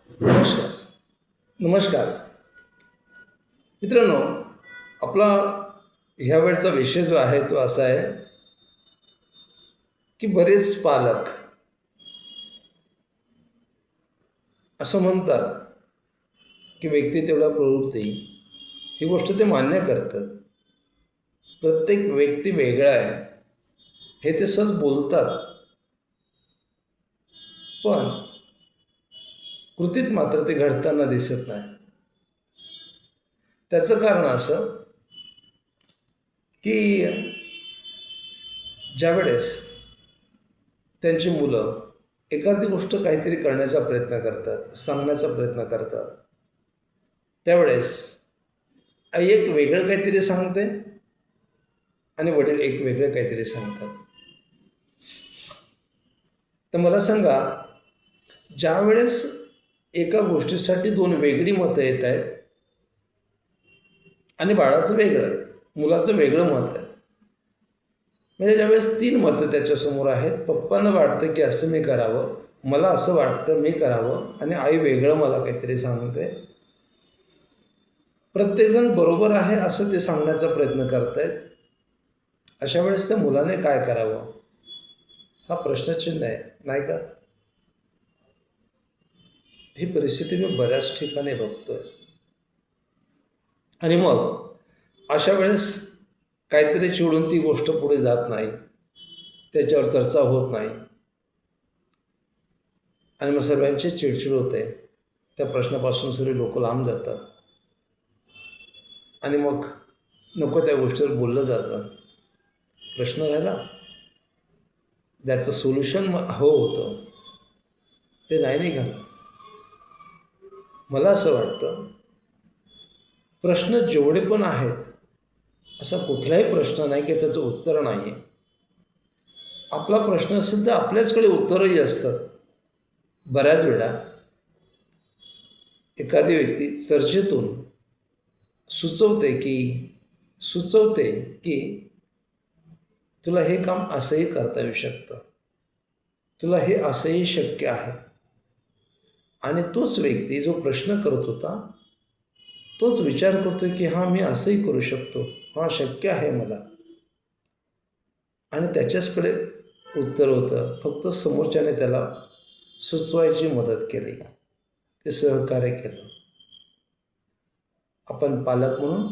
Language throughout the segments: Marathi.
नमस्कार. नमस्कार. मित्रांनो, आपला ह्या वेळचा विषय जो आहे तो असा आहे, की बरेच पालक असं म्हणतात, की व्यक्ती तेवढा प्रवृत्ती, ही गोष्ट ते मान्य करतात. प्रत्येक व्यक्ती वेगळा आहे, हे ते सहज बोलतात. पण कृतीत मात्र ते घडताना दिसत नाही. त्याचं कारण असं, की ज्यावेळेस त्यांची मुलं एखादी गोष्ट काहीतरी करण्याचा प्रयत्न करतात, सांगण्याचा प्रयत्न करतात, त्यावेळेस आई एक वेगळं काहीतरी सांगते आणि वडील एक वेगळं काहीतरी सांगतात. तर मला सांगा, ज्यावेळेस एका गोष्टीसाठी दोन वेगळी मतं येत आहेत आणि बाळाचं वेगळं आहे, मुलाचं वेगळं मत आहे. म्हणजे ज्यावेळेस तीन मतं त्याच्यासमोर आहेत, पप्पांना वाटतं की असं मी करावं, मला असं वाटतं मी करावं आणि आई वेगळं मला काहीतरी सांगते. प्रत्येकजण बरोबर आहे असं ते सांगण्याचा प्रयत्न करतायत. अशा वेळेस त्या मुलाने काय करावं? हा प्रश्नचिन्ह आहे, नाही का? ही परिस्थिती मी बऱ्याच ठिकाणी बघतोय. आणि मग अशा वेळेस काहीतरी चिडून ती गोष्ट पुढे जात नाही. त्याच्यावर चर्चा होत नाही आणि मग सर्वांची चिडचिड होते. त्या प्रश्नापासून सर्व लोकं लांब जातात आणि मग नको त्या गोष्टीवर बोललं जातं. प्रश्न राहिला, ज्याचं सोल्युशन हवं होतं, ते नाही निघालं. मला असं वाटतं, प्रश्न जेवढे पण आहेत, असा कुठलाही प्रश्न नाही की त्याचं उत्तर नाही आहे. आपला प्रश्न असेल तर आपल्याचकडे उत्तरही असतात. बऱ्याच वेळा एखादी व्यक्ती चर्चेतून सुचवते की सुचवते की तुला हे काम असंही करता येऊ शकतं. तुला हे असंही शक्य आहे. आणि तोच व्यक्ती जो प्रश्न करत होता, तोच विचार करतोय की हां, मी असंही करू शकतो. हां, शक्य आहे मला. आणि त्याच्याचकडे उत्तर होतं. फक्त समोरच्याने त्याला सुचवायची मदत केली. ते सहकार्य केलं. आपण पालक म्हणून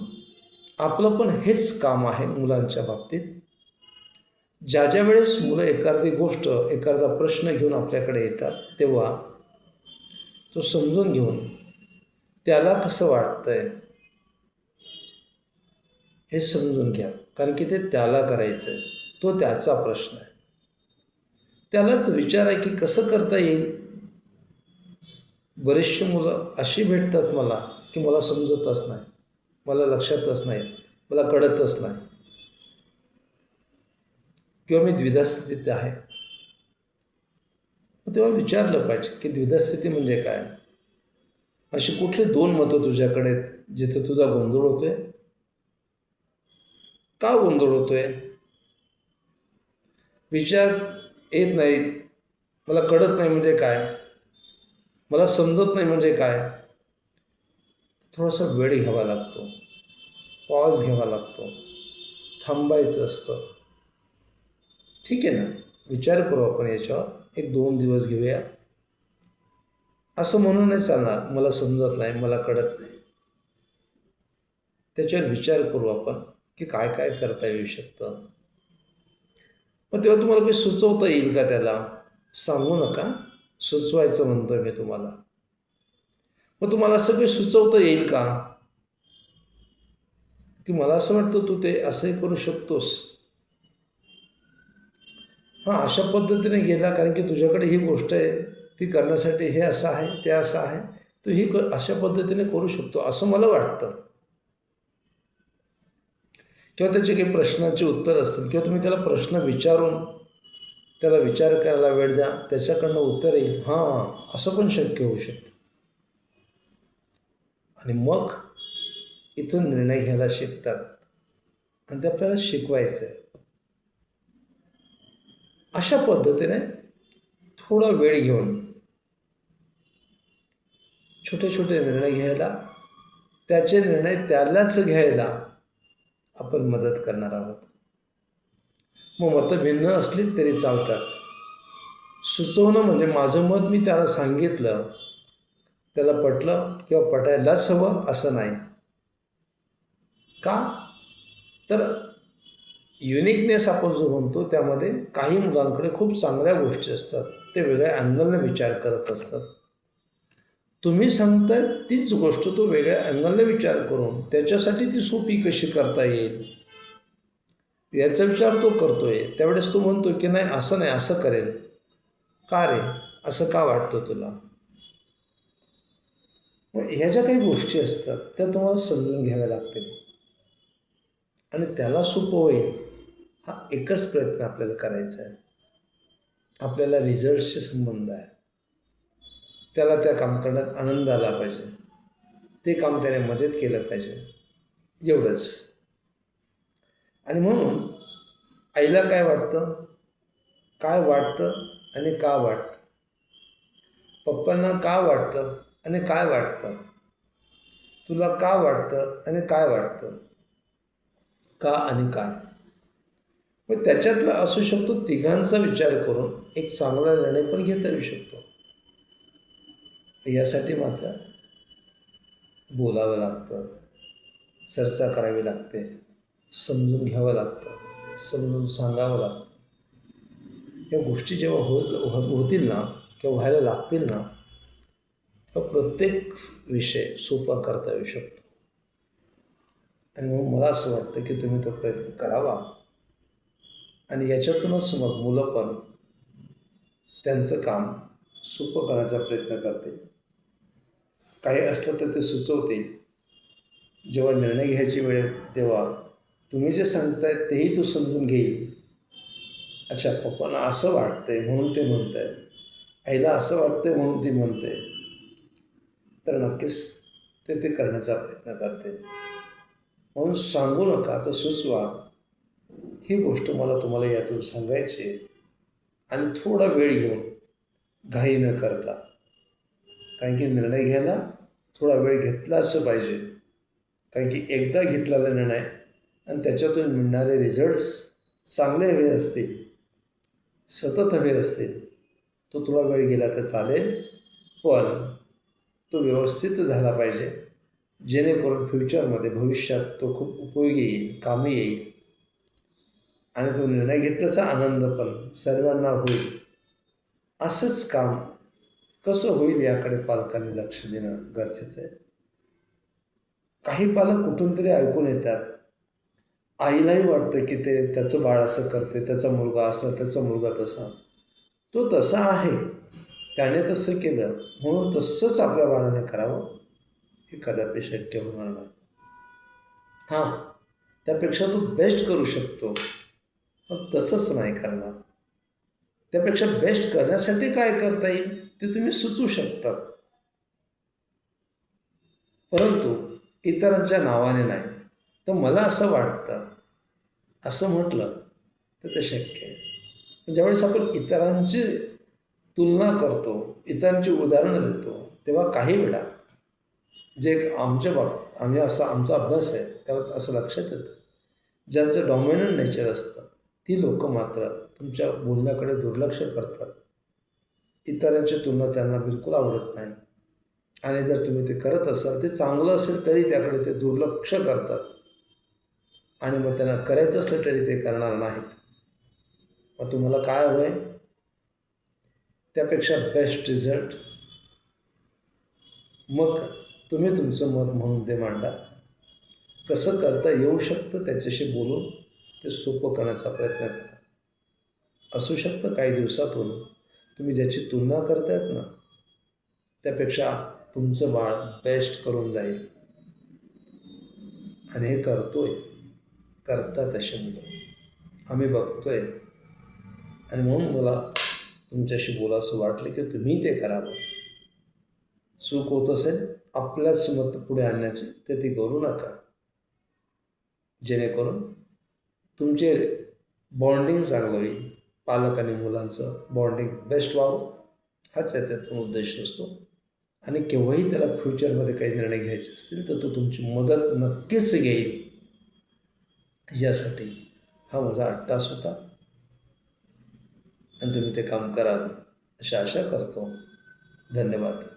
आपलं पण हेच काम आहे मुलांच्या बाबतीत. ज्या ज्या वेळेस मुलं एखादी गोष्ट, एखादा प्रश्न घेऊन आपल्याकडे येतात, तेव्हा तो समजून घेऊन त्याला कसं वाटतंय हे समजून घ्या. कारण की ते त्याला करायचं आहे. तो त्याचा प्रश्न आहे. त्यालाच विचार आहे की कसं करता येईल. बरीचशी मुलं अशी भेटतात मला, की मला समजतच नाही. मला लक्षातच नाही. मला कळतच नाही किंवा मी द्विधा स्थितीत आहे. मग तेव्हा विचारलं पाहिजे की द्विधा स्थिती म्हणजे काय? अशी कुठली दोन मतं तुझ्याकडे आहेत, जिथे तुझा गोंधळ होतोय? का गोंधळ होतोय? विचार येत नाहीत, मला कळत नाही म्हणजे काय? मला समजत नाही म्हणजे काय? थोडासा वेळ घ्यावा लागतो, पॉज घ्यावा लागतो, थांबायचं असतं. ठीक आहे ना, विचार करू आपण याच्यावर, एक 2 दिवस घेऊया. असं म्हणून नाही चालणार, मला समजत नाही, मला कळत नाही. त्याच्यावर विचार करू आपण, की काय काय करता येऊ शकतं. मग तेव्हा तुम्हाला काही सुचवता येईल का त्याला? सांगू नका, सुचवायचं म्हणतोय मी तुम्हाला. मग तुम्हाला असं काही सुचवता येईल का? की मला असं वाटतं तू ते असंही करू शकतोस. हां, अशा पद्धतीने गेला कारण की तुझ्याकडे ही गोष्ट आहे, ती करण्यासाठी हे असं आहे, ते असं आहे. तू ही अशा पद्धतीने करू शकतो, असं मला वाटतं. किंवा त्याचे काही प्रश्नाचे उत्तर असतील किंवा तुम्ही त्याला प्रश्न विचारून त्याला विचार करायला वेळ द्या, त्याच्याकडनं उत्तर येईल. हां, असं पण शक्य होऊ शकतं. आणि मग इथून निर्णय घ्यायला शिकतात आणि ते आपल्याला शिकवायचं आहे. अशा पद्धतीने थोडा वेळ घेऊन छोटे छोटे निर्णय घ्यायला, त्याचे निर्णय त्यालाच घ्यायला आपण मदत करणार आहोत. मग मतं भिन्न असली तरी चालतात. सुचवणं म्हणजे माझं मत मी त्याला सांगितलं, त्याला पटलं किंवा पटायलाच हवं असं नाही. का? तर युनिकनेस आपण जो म्हणतो त्यामध्ये काही मुलांकडे खूप चांगल्या गोष्टी असतात, ते वेगळ्या अँगलने विचार करत असतात. तुम्ही सांगताय तीच गोष्ट तो वेगळ्या अँगलने विचार करून त्याच्यासाठी ती सोपी कशी करता येईल याचा विचार तो करतोय. त्यावेळेस तो म्हणतो की नाही असं नाही, असं करेल. का रे? असं का वाटतं तुला? मग ह्या ज्या काही गोष्टी असतात त्या तुम्हाला समजून घ्याव्या लागतील आणि त्याला सोपं होईल हा एकच प्रयत्न आपल्याला करायचा आहे. आपल्याला रिझल्टशी संबंध आहे. त्याला त्या काम करण्यात आनंद आला पाहिजे. ते काम त्याने मजेत केलं पाहिजे, एवढंच. आणि म्हणून आईला काय वाटतं, काय वाटतं आणि का वाटतं, पप्पांना का वाटतं आणि काय वाटतं, तुला का वाटतं आणि काय वाटतं, का आणि काय. मग त्याच्यातला असू शकतो तिघांचा विचार करून एक चांगला निर्णय पण घेता येऊ शकतो. यासाठी मात्र बोलावं लागतं, चर्चा करावी लागते, समजून घ्यावं लागतं, समजून सांगावं लागतं. या गोष्टी जेव्हा होतील ना किंवा व्हायला लागतील ना, तेव्हा प्रत्येक विषय सोपा करता येऊ शकतो. आणि म्हणून मला असं वाटतं की तुम्ही तो प्रयत्न करावा आणि याच्यातूनच मग मुलं पण त्यांचं काम सोपं करण्याचा प्रयत्न करतील. काही असलं तर ते सुचवतील. जेव्हा निर्णय घ्यायची वेळ येईल तेव्हा तुम्ही जे सांगताय तेही तो समजून घेईल. अच्छा, पप्पांना असं वाटतंय म्हणून ते म्हणतायत, आईला असं वाटतंय म्हणून ती म्हणते, तर नक्कीच ते करण्याचा प्रयत्न करते. म्हणून सांगू नका तर सुचवा, ही गोष्ट मला तुम्हाला यातून सांगायची आहे. आणि थोडा वेळ घेऊन, घाई न करता, कारण की निर्णय घ्यायला थोडा वेळ घेतलाच पाहिजे. कारण की एकदा घेतलेला निर्णय आणि त्याच्यातून मिळणारे रिझल्ट्स चांगले हवे असतील, सतत हवे असतील, तो थोडा वेळ गेला तर चालेल, पण तो व्यवस्थित झाला पाहिजे, जेणेकरून फ्युचरमध्ये भविष्यात तो खूप उपयोगी येईल, कामी येईल आणि तो निर्णय घेतल्याचा आनंद पण सर्वांना होईल. असंच काम कसं होईल याकडे पालकांनी लक्ष देणं गरजेचं आहे. काही पालक कुठून तरी ऐकून येतात, आईलाही वाटतं की ते त्याचं बाळ असं करते, त्याचा मुलगा असा, त्याचा मुलगा तसा, तो तसा आहे, त्याने तसं केलं म्हणून तसंच आपल्या बाळाने करावं हे कदापि शक्य होणार नाही. हां, त्यापेक्षा तो बेस्ट करू शकतो, पण तसंच नाही करणार. त्यापेक्षा बेस्ट करण्यासाठी काय करता येईल ते तुम्ही सुचवू शकता, परंतु इतरांच्या नावाने नाही. तर मला असं वाटतं असं म्हटलं तर ते शक्य आहे. पण ज्यावेळेस आपण इतरांची तुलना करतो, इतरांची उदाहरणं देतो, तेव्हा काही वेळा जे एक आमच्या बाबतीत आमचा अभ्यास आहे त्यात असं लक्षात येतं, ज्यांचं डॉमिनंट नेचर असतं ती लोकं मात्र तुमच्या बोलण्याकडे दुर्लक्ष करतात. इतरांची तुलना त्यांना बिलकुल आवडत नाही आणि जर तुम्ही ते करत असाल, ते चांगलं असेल तरी त्याकडे ते दुर्लक्ष करतात आणि मग त्यांना करायचं असलं तरी ते करणार नाहीत. मग तुम्हाला काय हवं आहे? त्यापेक्षा बेस्ट रिझल्ट. मग तुम्ही तुमचं मत म्हणून ते मांडा. कसं करता येऊ शकतं त्याच्याशी बोलून ते सोपं करण्याचा प्रयत्न करा. असू शकतं काही दिवसातून तुम्ही ज्याची तुलना करतायत ना, त्यापेक्षा तुमचं बाळ बेस्ट करून जाईल आणि हे करतात असे मुलं आम्ही बघतोय. आणि म्हणून मला तुमच्याशी बोलावंसं वाटलं की तुम्ही ते करावं. चूक होत असेल आपल्याच मत पुढे आणण्याची तर ती करू नका, जेणेकरून तुमचे बॉन्डिंग चांगलं होईल, पालक आणि मुलांचं बॉन्डिंग बेस्ट व्हावं हाच त्यातून उद्देश असतो. आणि केव्हाही त्याला फ्युचरमध्ये काही निर्णय घ्यायचे असतील तर तो तुमची मदत नक्कीच घेईल. यासाठी हा माझा अट्टास होता आणि तुम्ही ते काम कराल अशी आशा करतो. धन्यवाद.